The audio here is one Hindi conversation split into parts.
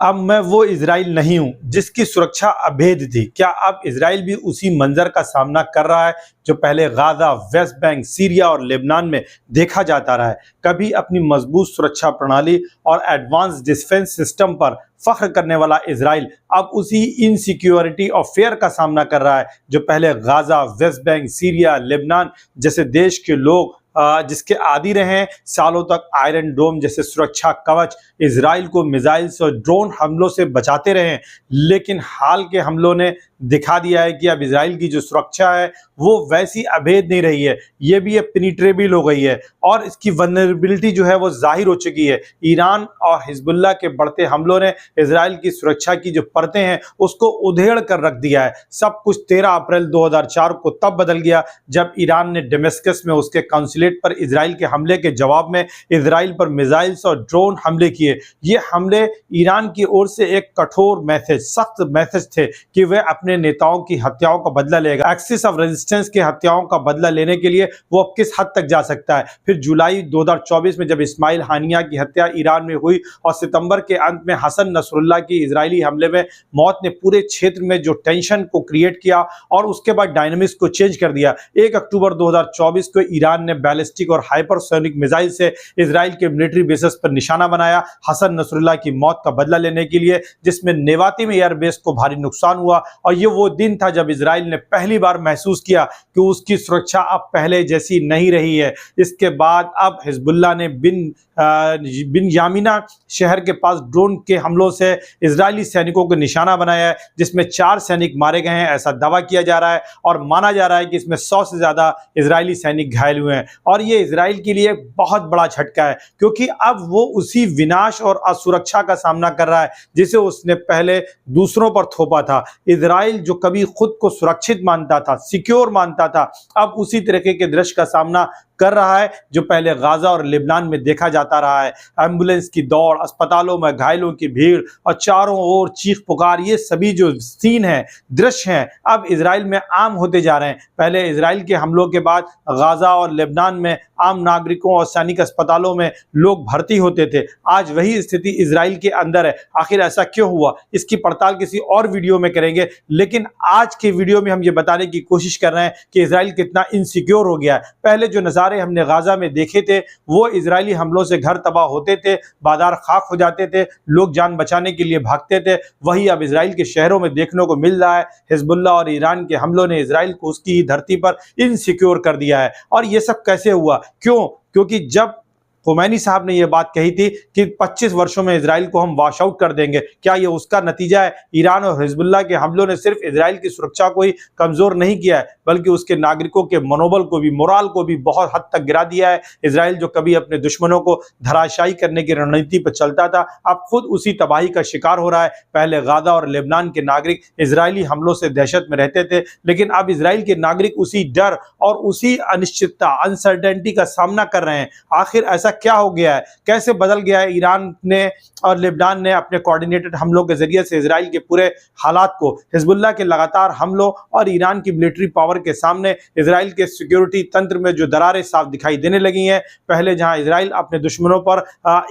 अब मैं वो इज़राइल नहीं हूँ जिसकी सुरक्षा अभेद थी। क्या अब इज़राइल भी उसी मंज़र का सामना कर रहा है जो पहले गाज़ा, वेस्ट बैंक, सीरिया और लेबनान में देखा जाता रहा है? कभी अपनी मजबूत सुरक्षा प्रणाली और एडवांस डिफेंस सिस्टम पर फख्र करने वाला इज़राइल अब उसी इनसिक्योरिटी और फेयर का सामना कर रहा है जो पहले Gaza, West Bank, Syria, Lebanon जैसे देश के लोग जिसके आदी रहे हैं। सालों तक आयरन डोम जैसे सुरक्षा कवच इजराइल को मिसाइल्स और ड्रोन हमलों से बचाते रहे हैं, लेकिन हाल के हमलों ने दिखा दिया है कि अब इजराइल की जो सुरक्षा है वो वैसी अभेद नहीं रही है, ये भी अब पेनिट्रेबल हो गई है और इसकी वल्नरेबिलिटी जो है वो जाहिर हो चुकी है। ईरान और हिजबुल्लाह के बढ़ते हमलों ने इजराइल की सुरक्षा की जो परतें हैं उसको उधेड़ कर रख दिया है। सब कुछ 13 अप्रैल 2004 को तब बदल गया जब ईरान ने डेमेस्कस में उसके काउंसुलेट पर इजराइल के हमले के जवाब में इजराइल पर मिसाइल्स और ड्रोन हमले किए। ये हमले ईरान की ओर से एक कठोर मैसेज, सख्त मैसेज थे कि वह अपने नेताओं की हत्याओं का बदला लेगा। एक्सिस ऑफ रेजिस्टेंस की हत्याओं का बदला लेने के लिए वो अब किस हद तक जा सकता है। फिर जुलाई 2024 में जब इस्माइल हानिया की हत्या ईरान में हुई और सितंबर के अंत में हसन नसरुल्लाह की इजरायली हमले में मौत ने पूरे क्षेत्र में जो टेंशन को क्रिएट किया और उसके बाद डायनामिक्स को चेंज कर दिया। 1 अक्टूबर 2024 को ईरान ने बैलिस्टिक और हाइपरसोनिक मिसाइल से इजराइल के मिलिट्री बेसिस पर निशाना बनाया हसन नसरुल्लाह की मौत का बदला लेने के लिए, जिसमें नेवाती में एयरबेस को भारी नुकसान हुआ। और ये वो दिन था जब इजराइल ने पहली बार महसूस किया कि उसकी सुरक्षा अब पहले जैसी नहीं रही है। इसके बाद अब हिजबुल्लाह ने बिन यामिना शहर के पास ड्रोन के हमलों से इजरायली सैनिकों को निशाना बनाया है, जिसमें 4 सैनिक मारे गए हैं ऐसा दावा किया जा रहा है और माना जा रहा है कि इसमें 100 से ज्यादा इजरायली सैनिक घायल हुए हैं। और ये इजराइल के लिए बहुत बड़ा झटका है क्योंकि अब वो उसी विनाश और असुरक्षा का सामना कर रहा है जिसे उसने पहले दूसरों पर थोपा था। इजराइल जो कभी खुद को सुरक्षित मानता था, सिक्योर मानता था, अब उसी तरीके के दृश्य का सामना कर रहा है जो पहले गाजा और लेबनान में देखा जाता रहा है। एम्बुलेंस की दौड़, अस्पतालों में घायलों की भीड़ और चारों ओर चीख पुकार, ये सभी जो सीन है, दृश्य हैं, अब इजराइल में आम होते जा रहे हैं। पहले इजराइल के हमलों के बाद गाजा और लेबनान में आम नागरिकों और सैनिक अस्पतालों में लोग भर्ती होते थे। आज वही स्थिति इजराइल के अंदर है। आखिर ऐसा क्यों हुआ, इसकी पड़ताल किसी और वीडियो में करेंगे, लेकिन आज के वीडियो में हम ये बताने की कोशिश कर रहे हैं कि इजराइल कितना इनसिक्योर हो गया है। पहले जो नज़ारे हमने गाजा में देखे थे वो इजरायली हमलों से घर तबाह होते थे, बाजार खाक हो जाते थे, लोग जान बचाने के लिए भागते थे, वही अब इजराइल के शहरों में देखने को मिल रहा है। हिजबुल्लाह और ईरान के हमलों ने इजराइल को उसकी ही धरती पर इनसिक्योर कर दिया है। और ये सब कैसे हुआ, क्यों? क्योंकि जब खुमैनी साहब ने यह बात कही थी कि 25 वर्षों में इजराइल को हम वॉश आउट कर देंगे, क्या यह उसका नतीजा है? ईरान और हिजबुल्लाह के हमलों ने सिर्फ इजराइल की सुरक्षा को ही कमजोर नहीं किया है बल्कि उसके नागरिकों के मनोबल को भी, मोराल को भी बहुत हद तक गिरा दिया है। इजराइल जो कभी अपने दुश्मनों को धराशायी करने की रणनीति पर चलता था, अब खुद उसी तबाही का शिकार हो रहा है। पहले गाजा और लेबनान के नागरिक इजरायली हमलों से दहशत में रहते थे, लेकिन अब इजराइल के नागरिक उसी डर और उसी अनिश्चितता, अनसर्टेनिटी का सामना कर रहे हैं। आखिर ऐसा क्या हो गया है, कैसे बदल गया है? ईरान ने और लेबनान ने अपने कोऑर्डिनेटेड हमलों के जरिए से इजराइल के पूरे हालात को, हिजबुल्लाह के लगातार हमलों और ईरान की मिलिट्री पावर के सामने इजराइल के सिक्योरिटी तंत्र में जो दरारें साफ दिखाई देने लगी हैं। पहले जहां इजराइल अपने दुश्मनों पर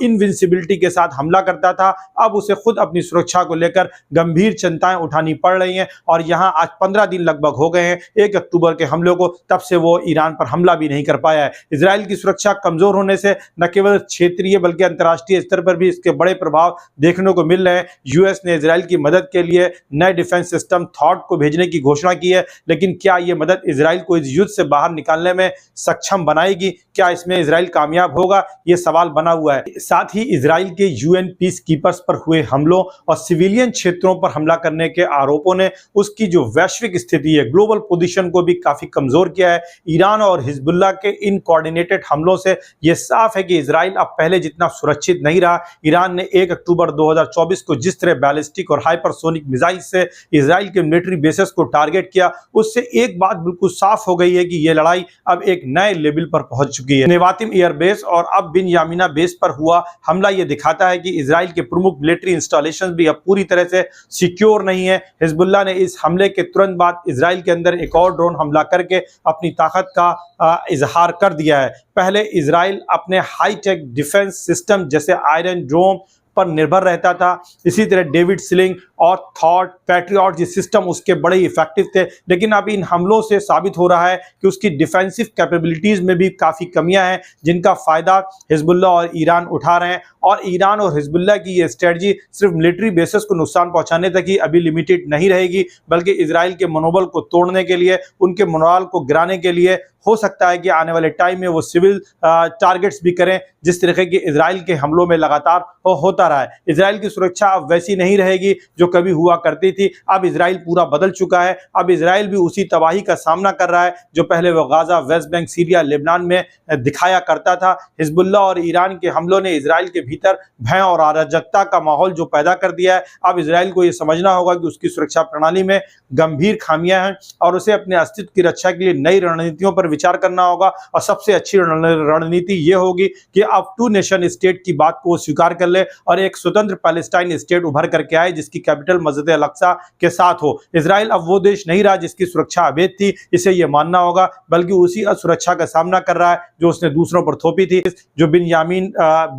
इनविंसिबिलिटी के साथ हमला करता था, अब उसे खुद अपनी सुरक्षा को लेकर गंभीर चिंताएं उठानी पड़ रही हैं। और यहां आज 15 दिन लगभग हो गए हैं 1 अक्टूबर के हमलों को, तब से वो ईरान पर हमला भी नहीं कर पाया है। इजराइल की सुरक्षा कमजोर होने से न केवल क्षेत्रीय बल्कि अंतर्राष्ट्रीय स्तर पर भी इसके बड़े प्रभाव देखने को मिल रहे हैं। यूएस ने इजराइल की मदद के लिए नए डिफेंस सिस्टम थॉट को भेजने की घोषणा की है, लेकिन क्या यह मदद इजराइल को इस युद्ध से बाहर निकालने में सक्षम बनाएगी? क्या इसमें इजराइल कामयाब होगा? यह सवाल बना हुआ है। साथ ही इजराइल के यूएन पीस कीपर्स पर हुए हमलों और सिविलियन क्षेत्रों पर हमला करने के आरोपों ने उसकी जो वैश्विक स्थिति है, ग्लोबल पोजीशन को भी काफी कमजोर किया है। ईरान और हिजबुल्लाह के इन कोऑर्डिनेटेड हमलों से यह साफ है कि इजराइल अब पहले जितना सुरक्षित नहीं रहा। ईरान ने 1 अक्टूबर 2024 को जिस तरह बैलिस्टिक और हाइपरसोनिक मिसाइल से इजराइल के मिलिट्री बेसेस को टारगेट किया, उससे एक बात बिल्कुल साफ हो गई है कि यह लड़ाई अब एक नए लेवल पर पहुंच चुकी है। नेवातिम एयरबेस और अब बिन यामिना बेस पर हुआ हमला यह दिखाता है कि इजराइल के प्रमुख मिलिट्री इंस्टॉलेशन भी अब पूरी तरह से सिक्योर नहीं है। हिजबुल्लाह ने इस हमले के तुरंत बाद इजराइल के अंदर एक और ड्रोन हमला करके अपनी ताकत का इजहार कर दिया है। पहले इजराइल अपने हाईटेक डिफेंस सिस्टम जैसे आयरन डोम, पर निर्भर रहता था। इसी तरह डेविड स्लिंग और थॉट पैट्रियट जी सिस्टम उसके बड़े इफेक्टिव थे, लेकिन अब इन हमलों से साबित हो रहा है कि उसकी डिफेंसिव कैपेबिलिटीज में भी काफ़ी कमियां हैं, जिनका फ़ायदा हिजबुल्लाह और ईरान उठा रहे हैं। और ईरान और हिजबुल्लाह की ये स्ट्रेटजी सिर्फ मिलिट्री बेसिस को नुकसान पहुंचाने तक ही अभी लिमिटेड नहीं रहेगी, बल्कि इजराइल के मनोबल को तोड़ने के लिए, उनके मोराल को गिराने के लिए हो सकता है कि आने वाले टाइम में वो सिविल टारगेट्स भी करें, जिस तरीके के इजराइल के हमलों में लगातार होता रहा है। इजराइल की सुरक्षा अब वैसी नहीं रहेगी जो कभी हुआ करती थी। अब इजराइल पूरा बदल चुका है। अब इजराइल भी उसी तबाही का सामना कर रहा है जो पहले वो Gaza, West Bank, Syria, Lebanon में दिखाया करता था। हिजबुल्लाह और ईरान के हमलों ने इजराइल के भीतर भय और अराजकता का माहौल जो पैदा कर दिया है। अब इजराइल को यह समझना होगा कि उसकी सुरक्षा प्रणाली में गंभीर खामियां हैं और उसे अपने अस्तित्व की रक्षा के लिए नई रणनीतियों पर विचार करना होगा। और सबसे अच्छी रणनीति यह होगी कि अब टू नेशन स्टेट की बात को स्वीकार कर ले और एक स्वतंत्र पैलेस्टाइन स्टेट उभर करके आए जिसकी कैपिटल मस्जिद अल-अक्सा के साथ हो। इजराइल अब वो देश नहीं रहा जिसकी सुरक्षा अवैध थी, इसे यह मानना होगा, बल्कि उसी असुरक्षा का सामना कर रहा है जो उसने दूसरों पर थोपी थी। जो बिन्यामीन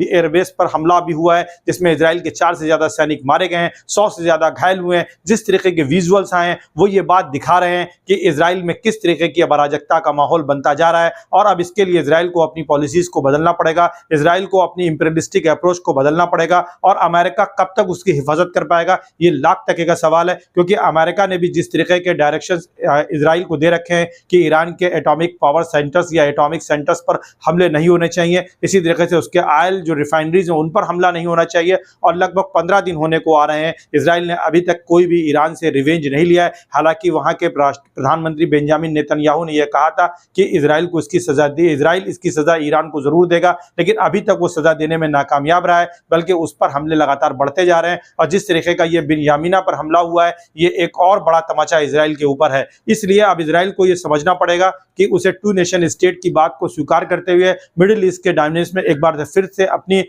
एयरबेस पर हमला भी हुआ है जिसमें इजराइल के 4 से ज्यादा सैनिक मारे गए हैं, 100 से ज्यादा घायल हुए हैं। जिस तरीके के विजुअल्स आए हैं वो ये बात दिखा रहे हैं कि इजराइल में किस तरीके की अराजकता का माहौल बनता जा रहा है। और अब इसके लिए इजराइल को अपनी पॉलिसीज को बदलना पड़ेगा, इजराइल को अपनी इंपीरियलिस्टिक अप्रोच को बदलना पड़ेगा। और अमेरिका कब तक उसकी हिफाजत कर पाएगा, ये लाख टके का सवाल है, क्योंकि अमेरिका ने भी जिस तरीके के डायरेक्शंस इजराइल को दे रखे हैं कि ईरान के एटॉमिक पावर सेंटर्स या एटॉमिक सेंटर्स पर हमले नहीं होने चाहिए, इसी तरीके से उसके ऑयल जो रिफाइनरीज हैं उन पर हमला नहीं होना चाहिए। और लगभग 15 दिन होने को आ रहे हैं, इजराइल ने अभी तक कोई भी ईरान से रिवेंज नहीं लिया है। हालांकि वहां के प्रधानमंत्री बेंजामिन नेतन्याहू ने यह कहा था कि इजराइल को इसकी सजा दी, इजराइल इसकी सजा ईरान को जरूर देगा, लेकिन अभी तक वो सजा देने में नाकामयाब रहा है, बल्कि उस पर हमले लगातार बढ़ते जा रहे हैं। और जिस तरीके का ये बिन्यामीना पर हमला हुआ है, ये एक और बड़ा तमाचा इजराइल के ऊपर है। इसलिए अब इजराइल को यह समझना पड़ेगा कि उसे टू नेशन स्टेट की बात को स्वीकार करते हुए मिडिल ईस्ट के डायनेमिक्स में एक बार फिर से अपनी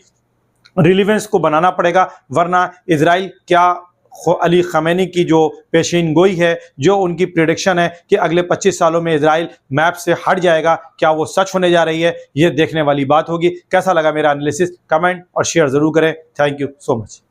रिलीवेंस को बनाना पड़ेगा, वरना इजराइल क्या अली खमेनी की जो पेशीन गोई है, जो उनकी प्रिडिक्शन है कि अगले 25 सालों में इजराइल मैप से हट जाएगा, क्या वो सच होने जा रही है, ये देखने वाली बात होगी। कैसा लगा मेरा एनालिसिस, कमेंट और शेयर जरूर करें। Thank you so much.